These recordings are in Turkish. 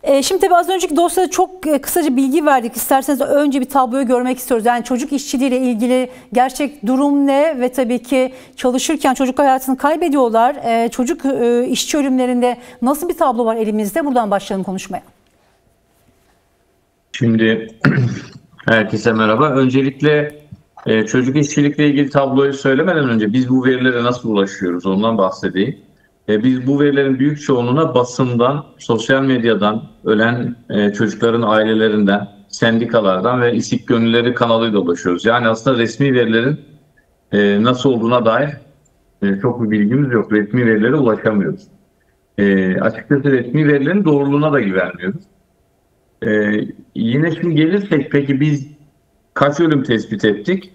Şimdi tabii az önceki dosyada çok kısaca bilgi verdik. İsterseniz önce bir tabloyu görmek istiyoruz. Yani çocuk işçiliğiyle ilgili gerçek durum ne ve tabii ki çalışırken çocuk hayatını kaybediyorlar. Çocuk işçi ölümlerinde nasıl bir tablo var elimizde? Buradan başlayalım konuşmaya. Şimdi herkese merhaba. Öncelikle çocuk işçilikle ilgili tabloyu söylemeden önce biz bu verilere nasıl ulaşıyoruz ondan bahsedeyim. Biz bu verilerin büyük çoğunluğuna basından, sosyal medyadan, ölen çocukların ailelerinden, sendikalardan ve İSİK Gönülleri kanalıyla ulaşıyoruz. Yani aslında resmi verilerin nasıl olduğuna dair çok bir bilgimiz yok. Resmi verilere ulaşamıyoruz. Açıkçası resmi verilerin doğruluğuna da güvenmiyoruz. Yine şimdi gelirsek peki biz kaç ölüm tespit ettik?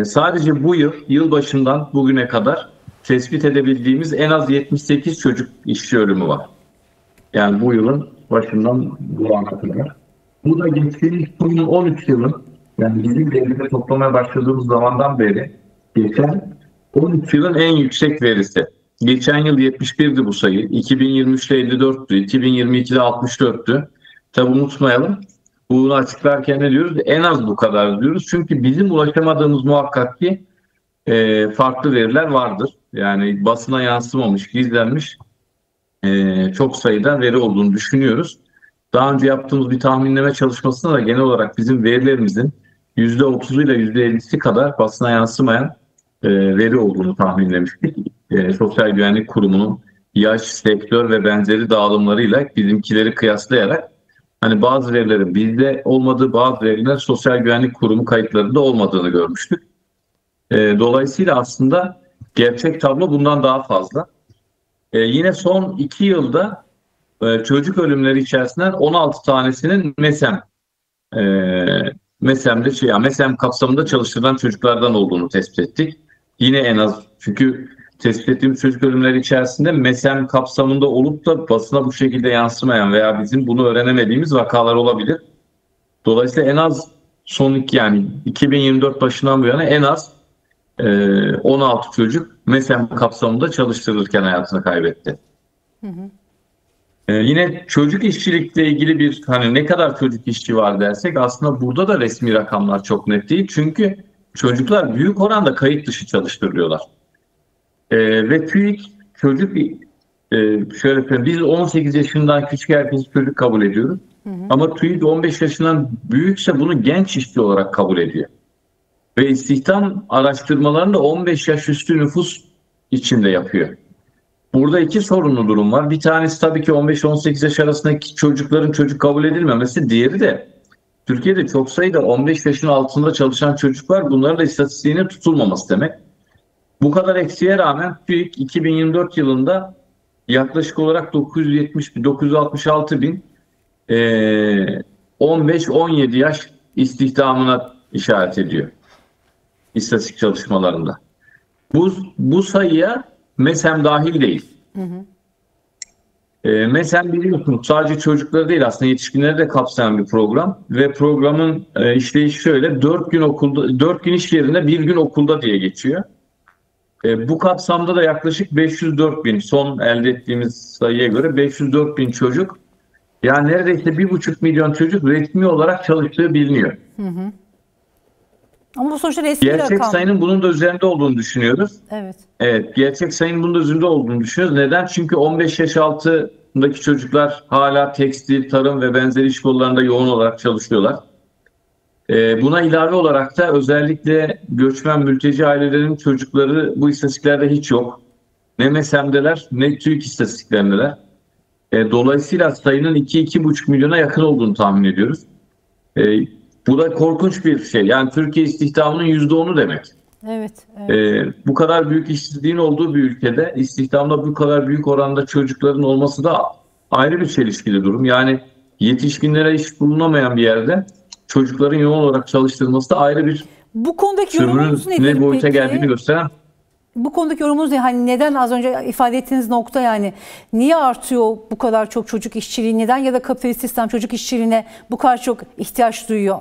Sadece bu yıl başından bugüne kadar tespit edebildiğimiz en az 78 çocuk işçi ölümü var. Yani bu yılın başından bu ana kadar. Bu da geçtiğimiz 2013 yılın, yani bizim devlete toplamaya başladığımız zamandan beri geçen 13 yılın en yüksek verisi. Geçen yıl 71'di bu sayı, 2023'te 54'tü, 2022'de 64'tü. Tabi unutmayalım, bunu açıklarken ne diyoruz? En az bu kadar diyoruz. Çünkü bizim ulaşamadığımız muhakkak ki farklı veriler vardır. Yani basına yansımamış, gizlenmiş çok sayıda veri olduğunu düşünüyoruz. Daha önce yaptığımız bir tahminleme çalışmasında da genel olarak bizim verilerimizin %30'u ile %50'si kadar basına yansımayan veri olduğunu tahminlemiştik. Sosyal Güvenlik Kurumu'nun yaş, sektör ve benzeri dağılımlarıyla bizimkileri kıyaslayarak hani bazı verilerin bizde olmadığı, bazı veriler Sosyal Güvenlik Kurumu kayıtlarında olmadığını görmüştük. Dolayısıyla aslında gerçek tablo bundan daha fazla. Yine son 2 yılda çocuk ölümleri içerisinden 16 tanesinin MESEM kapsamında çalıştırılan çocuklardan olduğunu tespit ettik. Yine en az, çünkü tespit ettiğimiz çocuk ölümleri içerisinde MESEM kapsamında olup da basına bu şekilde yansımayan veya bizim bunu öğrenemediğimiz vakalar olabilir. Dolayısıyla en az son 2024 başından bu yana en az 16 çocuk MESEM kapsamında çalıştırılırken hayatını kaybetti. Yine çocuk işçilikle ilgili bir ne kadar çocuk işçi var dersek aslında burada da resmi rakamlar çok net değil. Çünkü çocuklar büyük oranda kayıt dışı çalıştırılıyorlar. Ve TÜİK çocuk şöyle söyleyeyim, biz 18 yaşından küçük herkesi çocuk kabul ediyoruz. Ama TÜİK 15 yaşından büyükse bunu genç işçi olarak kabul ediyor. Ve istihdam araştırmalarını da 15 yaş üstü nüfus içinde yapıyor. Burada iki sorunlu durum var. Bir tanesi tabii ki 15-18 yaş arasındaki çocukların çocuk kabul edilmemesi. Diğeri de Türkiye'de çok sayıda 15 yaşın altında çalışan çocuk var. Bunların da istatistiğine tutulmaması demek. Bu kadar eksiğe rağmen TÜİK 2024 yılında yaklaşık olarak 966 bin 15-17 yaş istihdamına işaret ediyor istatistik çalışmalarında. Bu sayıya MESEM dahil değil. MESEM biliyorsunuz sadece çocukları değil aslında yetişkinleri de kapsayan bir program ve programın işleyişi şöyle: 4 gün iş yerinde 1 gün okulda diye geçiyor. Bu kapsamda da yaklaşık 504 bin, son elde ettiğimiz sayıya göre 504 bin çocuk, yani neredeyse 1,5 milyon çocuk resmi olarak çalıştığı biliniyor. Ama bu sonuçta resmi gerçek rakam. sayının bunun da üzerinde olduğunu düşünüyoruz. Evet, gerçek sayının bunun da üzerinde olduğunu düşünüyoruz. Neden? Çünkü 15 yaş altındaki çocuklar hala tekstil, tarım ve benzeri iş kollarında yoğun olarak çalışıyorlar. Buna ilave olarak da özellikle göçmen mülteci ailelerin çocukları bu istatistiklerde hiç yok. Ne MESEM'deler ne TÜİK istatistiklerindeler. Dolayısıyla sayının 2-2,5 milyona yakın olduğunu tahmin ediyoruz. Bu da korkunç bir şey. Yani Türkiye istihdamının %10'u demek. Evet. Bu kadar büyük işsizliğin olduğu bir ülkede istihdamda bu kadar büyük oranda çocukların olması da ayrı bir çelişkili durum. Yani yetişkinlere iş bulunamayan bir yerde çocukların yoğun olarak çalıştırılması da ayrı bir bu konudaki yorumunuz nedir ne boyuta peki? geldiğini gösteren. Bu konudaki yorumunuz ne? Hani neden, az önce ifade ettiğiniz nokta, yani niye artıyor bu kadar çok çocuk işçiliği? Neden ya da kapitalist sistem çocuk işçiliğine bu kadar çok ihtiyaç duyuyor?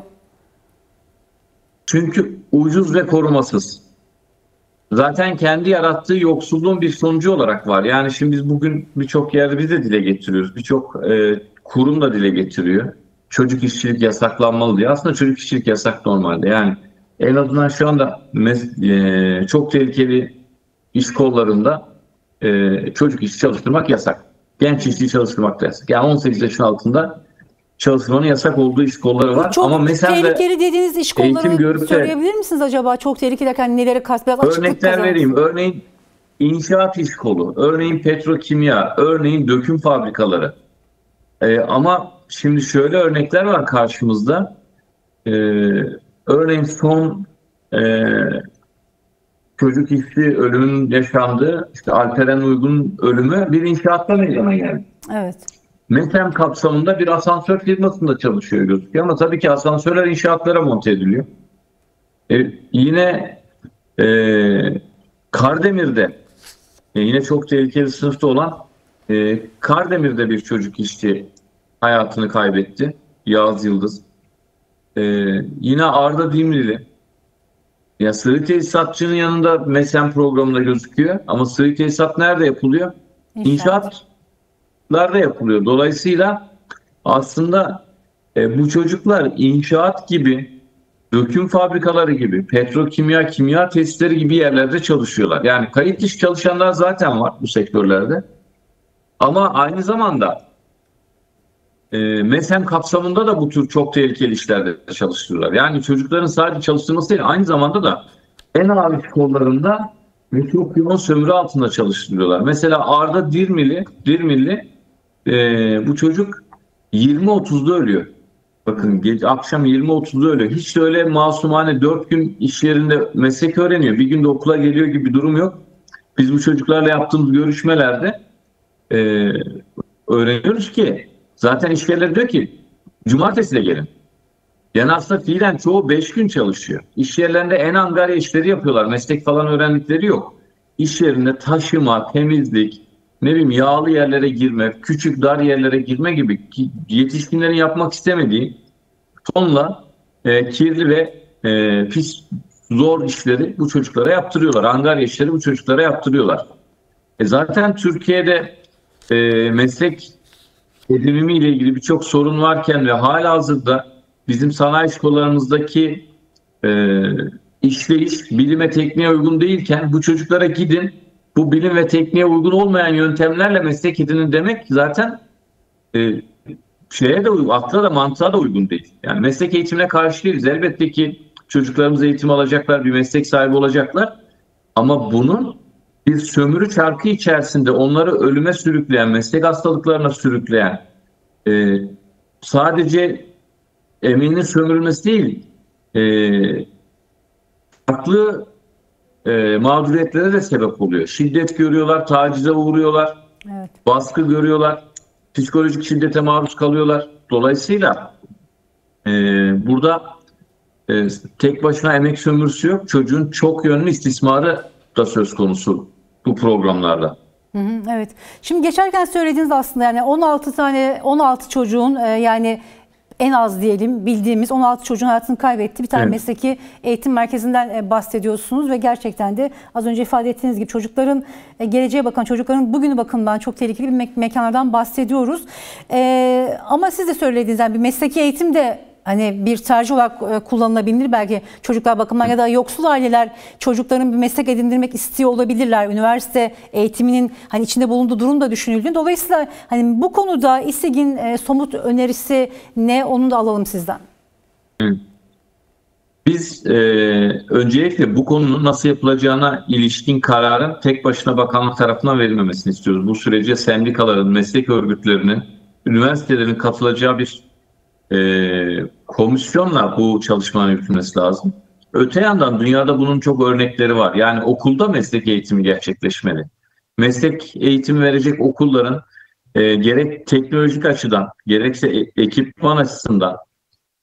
Çünkü ucuz ve korumasız. Zaten kendi yarattığı yoksulluğun bir sonucu olarak var. Yani şimdi biz bugün birçok yerde biz de dile getiriyoruz. Birçok kurum da dile getiriyor. Çocuk işçilik yasaklanmalı diye. Aslında çocuk işçilik yasak normalde. Yani en azından şu anda çok tehlikeli iş kollarında çocuk işçi çalıştırmak yasak. Genç işçi çalıştırmak da yasak. Yani 18 yaşın altında çalışmanın yasak olduğu iş kolları var. Çok ama mesela tehlikeli dediğiniz iş kolları söyleyebilir misiniz acaba? Çok tehlikeli derken nelere kastediyorsunuz? Biraz açıklık örnekler vereyim. Örneğin inşaat iş kolu, örneğin petrokimya, örneğin döküm fabrikaları. Ama şimdi şöyle örnekler var karşımızda. Örneğin son çocuk işçi ölümünün yaşandığı, işte Alperen Uygun'un ölümü bir inşaatta meydana geldi. Evet. MESEM kapsamında bir asansör firmasında çalışıyor gözüküyor ama tabii ki asansörler inşaatlara monte ediliyor. Yine Kardemir'de yine çok tehlikeli sınıfta olan Kardemir'de bir çocuk işçi hayatını kaybetti. Yağız Yıldız. Yine Arda Dimrili. Ya sıvı tesisatçının yanında MESEM programında gözüküyor ama sıvı tesisat nerede yapılıyor? İnşaatlarda yapılıyor. Dolayısıyla aslında bu çocuklar inşaat gibi, döküm fabrikaları gibi, petrokimya, kimya tesisleri gibi yerlerde çalışıyorlar. Yani kayıt dışı çalışanlar zaten var bu sektörlerde. Ama aynı zamanda MESEM kapsamında da bu tür çok tehlikeli işlerde çalıştırıyorlar. Yani çocukların sadece çalıştırması değil, aynı zamanda da en ağır iş kollarında ve çok yoğun sömürü altında çalıştırıyorlar. Mesela Arda Dirmilli bu çocuk 20.30'da ölüyor. Bakın akşam 20.30'da ölüyor. Hiç de öyle masumane 4 gün iş yerinde meslek öğreniyor. Bir günde okula geliyor gibi bir durum yok. Biz bu çocuklarla yaptığımız görüşmelerde öğreniyoruz ki zaten işyerleri diyor ki cumartesi de gelin. Yani aslında fiilen çoğu 5 gün çalışıyor. İş yerlerinde en angarya işleri yapıyorlar. Meslek falan öğrendikleri yok. İş yerinde taşıma, temizlik, ne bileyim yağlı yerlere girme, küçük dar yerlere girme gibi yetişkinlerin yapmak istemediği tonla kirli ve pis zor işleri bu çocuklara yaptırıyorlar. Angarya işleri bu çocuklara yaptırıyorlar. Zaten Türkiye'de meslek edinimi ile ilgili birçok sorun varken ve halihazırda bizim sanayi kollarımızdaki işleyiş bilime tekniğe uygun değilken bu çocuklara gidin bu bilim ve tekniğe uygun olmayan yöntemlerle meslek edinin demek zaten akla da mantığa da uygun değil. Yani meslek eğitimine karşı değiliz. Elbette ki çocuklarımız eğitim alacaklar, bir meslek sahibi olacaklar. Ama bunun bir sömürü çarkı içerisinde onları ölüme sürükleyen, meslek hastalıklarına sürükleyen, sadece emeğinin sömürülmesi değil, farklı mağduriyetlere de sebep oluyor. Şiddet görüyorlar, tacize uğruyorlar, evet, baskı görüyorlar, psikolojik şiddete maruz kalıyorlar. Dolayısıyla burada tek başına emek sömürüsü yok. Çocuğun çok yönlü istismarı da söz konusu bu programlarda. Evet. Şimdi geçerken söylediğiniz aslında yani 16 çocuğun yani en az diyelim bildiğimiz 16 çocuğun hayatını kaybetti. Bir tane evet, mesleki eğitim merkezinden bahsediyorsunuz ve gerçekten de az önce ifade ettiğiniz gibi çocukların geleceğe bakan, çocukların bugünü bakımından çok tehlikeli bir mekanlardan bahsediyoruz. Ama siz de söylediğiniz yani bir mesleki eğitim de hani bir tercih olarak kullanılabilir belki çocuklar bakımından ya da yoksul aileler çocukların bir meslek edindirmek istiyor olabilirler. Üniversite eğitiminin hani içinde bulunduğu durum da düşünüldüğünde. Dolayısıyla hani bu konuda İSİG'in somut önerisi ne onu da alalım sizden. Biz öncelikle bu konunun nasıl yapılacağına ilişkin kararın tek başına bakanlık tarafından verilmemesini istiyoruz. Bu sürece sendikaların, meslek örgütlerinin, üniversitelerin katılacağı bir komisyonla bu çalışmanın yürütülmesi lazım. Öte yandan dünyada bunun çok örnekleri var. Yani okulda meslek eğitimi gerçekleşmeli. Meslek eğitimi verecek okulların gerek teknolojik açıdan gerekse ekipman açısından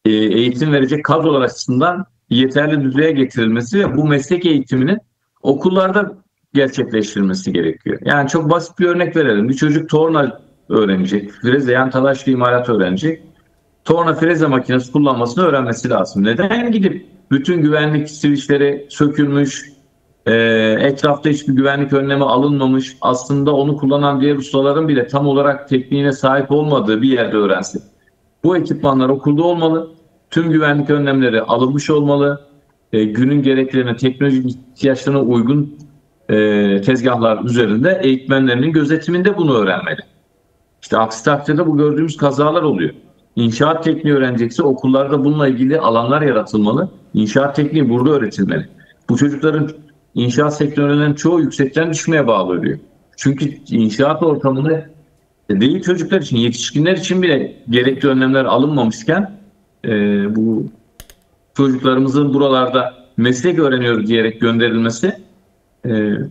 eğitim verecek kadrolar açısından yeterli düzeye getirilmesi ve bu meslek eğitiminin okullarda gerçekleştirilmesi gerekiyor. Yani çok basit bir örnek verelim. Bir çocuk torna öğrenecek, freze yani talaşlı imalat öğrenecek. Torna freze makinesi kullanmasını öğrenmesi lazım. Neden gidip bütün güvenlik switchleri sökülmüş, Etrafta hiçbir güvenlik önlemi alınmamış, aslında onu kullanan diğer ustaların bile tam olarak tekniğine sahip olmadığı bir yerde öğrensin. Bu ekipmanlar okulda olmalı, tüm güvenlik önlemleri alınmış olmalı, günün gereklerine, teknolojik ihtiyaçlarına uygun tezgahlar üzerinde eğitmenlerinin gözetiminde bunu öğrenmeli. İşte aksi takdirde bu gördüğümüz kazalar oluyor. İnşaat tekniği öğrenecekse okullarda bununla ilgili alanlar yaratılmalı. İnşaat tekniği burada öğretilmeli. Bu çocukların inşaat sektörünün çoğu yüksekten düşmeye bağlı oluyor. Çünkü inşaat ortamında değil çocuklar için, yetişkinler için bile gerekli önlemler alınmamışken bu çocuklarımızın buralarda meslek öğreniyor diyerek gönderilmesi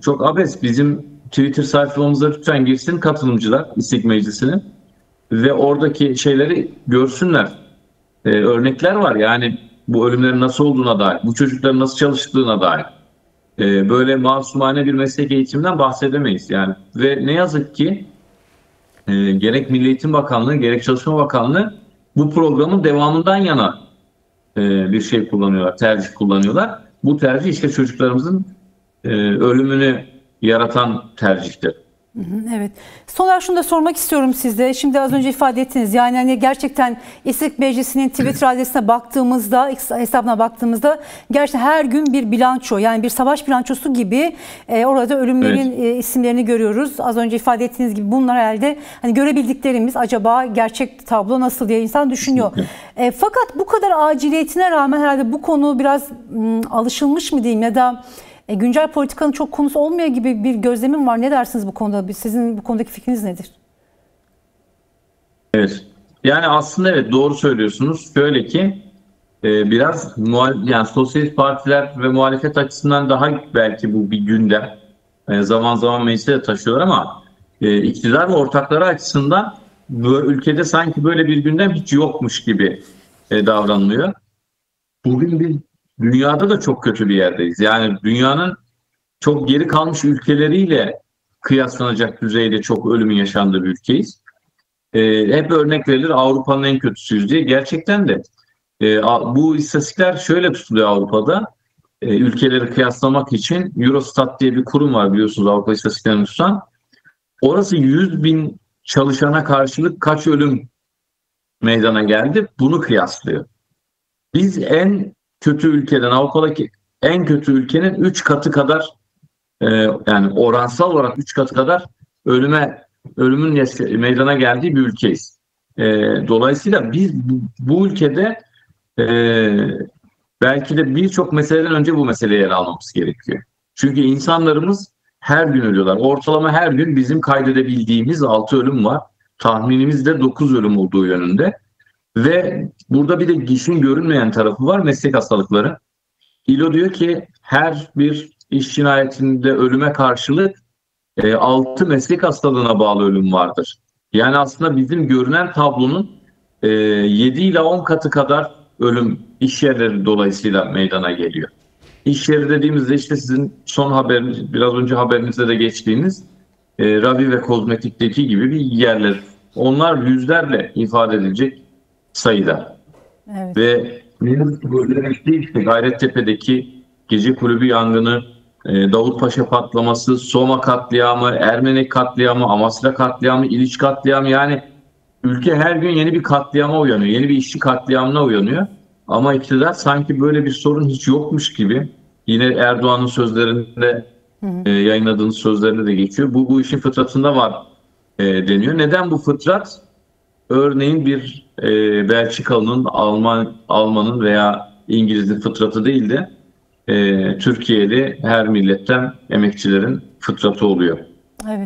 çok abes. Bizim Twitter sayfamıza lütfen girsin katılımcılar İstik Meclisi'nin ve oradaki şeyleri görsünler. Örnekler var yani bu ölümlerin nasıl olduğuna dair, bu çocukların nasıl çalıştığına dair. Böyle masumane bir meslek eğitiminden bahsedemeyiz yani. Ve ne yazık ki gerek Milli Eğitim Bakanlığı gerek Çalışma Bakanlığı bu programın devamından yana bir şey kullanıyorlar, tercih kullanıyorlar. Bu tercih işte çocuklarımızın ölümünü yaratan tercihtir. Evet. Son olarak şunu da sormak istiyorum size. Şimdi az önce ifade ettiniz. Yani hani gerçekten İstik Meclisi'nin Twitter adresine baktığımızda, hesabına baktığımızda gerçekten her gün bir bilanço, yani bir savaş bilançosu gibi orada ölümlerin isimlerini görüyoruz. Az önce ifade ettiğiniz gibi bunlar herhalde hani görebildiklerimiz, acaba gerçek tablo nasıl diye insan düşünüyor. Fakat bu kadar aciliyetine rağmen herhalde bu konu biraz alışılmış mı diyeyim ya da güncel politikanın çok konusu olmuyor gibi bir gözlemim var. Ne dersiniz bu konuda? Sizin bu konudaki fikriniz nedir? Evet. Yani aslında evet doğru söylüyorsunuz. Şöyle ki biraz yani sosyalist partiler ve muhalefet açısından daha belki bu bir gündem. Zaman zaman meclise de taşıyor ama iktidar ve ortakları açısından bu ülkede sanki böyle bir gündem hiç yokmuş gibi davranılıyor. Bugün biz dünyada da çok kötü bir yerdeyiz. Yani dünyanın çok geri kalmış ülkeleriyle kıyaslanacak düzeyde çok ölümün yaşandığı bir ülkeyiz. Hep örnek verilir Avrupa'nın en kötüsüyüz diye. Gerçekten de bu istatistikler şöyle tutuluyor Avrupa'da. Ülkeleri kıyaslamak için Eurostat diye bir kurum var biliyorsunuz Avrupa İstatistiklerini tutan. Orası 100.000 çalışana karşılık kaç ölüm meydana geldi bunu kıyaslıyor. Biz en kötü ülkeden, Avrupa'daki en kötü ülkenin 3 katı kadar yani oransal olarak 3 katı kadar ölümün meydana geldiği bir ülkeyiz. Dolayısıyla biz bu ülkede belki de birçok meseleden önce bu meseleye yer almamız gerekiyor. Çünkü insanlarımız her gün ölüyorlar. Ortalama her gün bizim kaydedebildiğimiz 6 ölüm var. Tahminimiz de 9 ölüm olduğu yönünde. Ve burada bir de işin görünmeyen tarafı var, meslek hastalıkları. İLO diyor ki her bir iş cinayetinde ölüme karşılık 6 meslek hastalığına bağlı ölüm vardır. Yani aslında bizim görünen tablonun 7 ile 10 katı kadar ölüm iş yerleri dolayısıyla meydana geliyor. İş yeri dediğimizde işte sizin son haberiniz, biraz önce haberinizde de geçtiğiniz Ravi ve kozmetikteki gibi bir yerler. Onlar yüzlerle ifade edilecek sayıda. Evet. Ve ne yazık ki böyle değil işte Gayrettepe'deki gece kulübü yangını, Davutpaşa patlaması, Soma katliamı, Ermeni katliamı, Amasra katliamı, İliç katliamı, yani ülke her gün yeni bir katliama uyanıyor. Yeni bir işçi katliamına uyanıyor. Ama iktidar sanki böyle bir sorun hiç yokmuş gibi, yine Erdoğan'ın sözlerinde yayınladığınız sözlerinde de geçiyor. Bu işin fıtratında var deniyor. Neden bu fıtrat? Örneğin bir Belçikalı'nın, Alman'ın veya İngiliz'in fıtratı değil de Türkiye'li her milletten emekçilerin fıtratı oluyor.